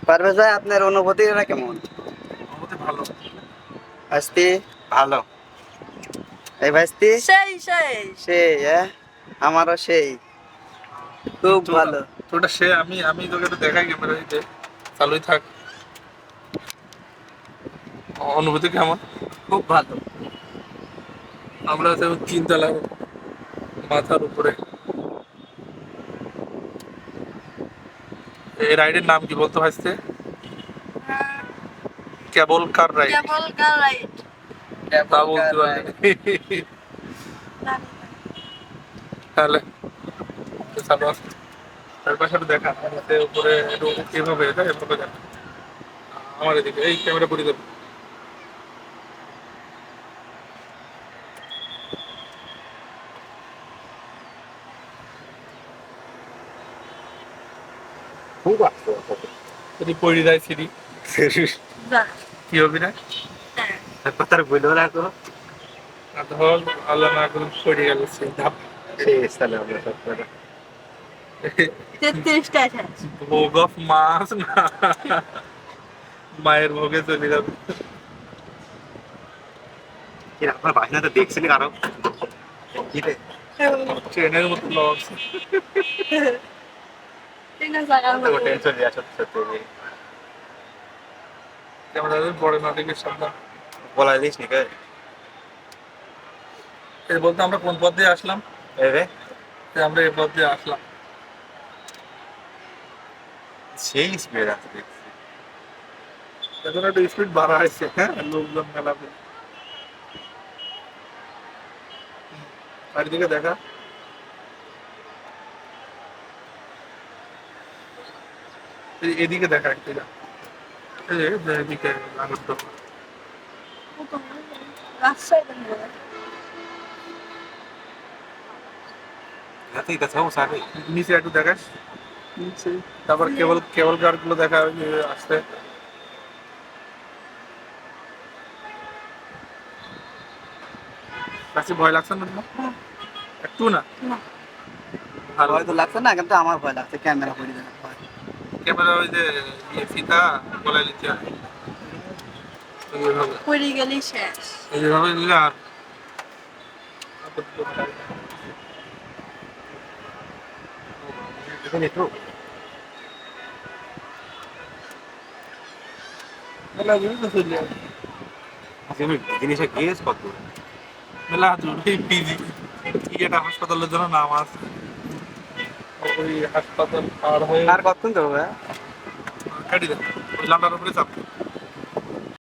পারভেজ ভাই, আপনার অনুভূতিটা কেমন? অনুভূতি ভালো। ভাইস্তি ভালো। এই ভাইস্তি সেই সেই সেই আমারও সেই খুব ভালো। তোটা সে আমি আমি তোকে একটু দেখাই ক্যামেরা দিতে চালুই থাক। অনুভূতি কেমন? খুব ভালো। আমরা আছি এখন 3 তলার মাথার উপরে। এই রাইডের নাম কি বলতো ভাইস্তে? কেবল কার রাইড। কেবল কার রাইড। তা বলতে পারলি। তাহলে চালু আছে। তার পাশে একটু দেখা আমাদের উপরে একটু এভাবে এটা এভাবে দেখা আমার এদিকে এই ক্যামেরা পরি দেবে। খুব আসতো যদি পড়ে যায় সিঁড়ি কি হবে না? কথার বললো রাখো আর ধর আল্লাহ না করুন পড়ে গেল সেই ধাপ। শেষ তাহলে আমরা সব কথা 33টা শেষ। ভোগ অফ মাছ না মায়ের ভোগে চলে যাবে। কি আপনার বাসনা তো দেখছিলি কারো কি রে ট্রেনের মতো লস। তিনটা জায়গা হলো। টেনশন দিয়া সত্যি সত্যি ক্যামেরা পড়ে না দিকে সাবধান। বলা দিস নি কে এই বলতে আমরা কোন পথ দিয়ে আসলাম? এই রে আমরা এই পথ দিয়ে আসলাম। সেই স্পিড আছে দেখছি এখন একটু স্পিড বাড়া হয়েছে। হ্যাঁ লোকজন মেলাবে চারিদিকে দেখা। এদিকে দেখা একটু যা। এই যে এদিকে আগত রাজশাহী রাতেই তো সব সাথে নিচে একটু দেখাস। তারপর কেবল কেবল কার গুলো দেখা ওই যে আসতে। কাছে ভয় লাগছে না তোমার? একটু না না। ভালো ভয় তো লাগছে না, কিন্তু আমার ভয় লাগছে ক্যামেরা পড়ে যাবে ভয়। ক্যামেরা ওই যে ফিতা বলে নিতে হয় এইভাবে পড়ে গেলেই শেষ। এইভাবে নিলে আর এখানে তো মেলা ঘুরে তো চলে যাবে। আমি জিনিসে গিয়েছ কত মেলা জুড়ে পিজি কি একটা হাসপাতালের জন্য নাম আছে। ওই হাসপাতাল পার হয়ে আর কতক্ষণ তো হবে? কাটি দেয় ওই লান্ডার উপরে চাপ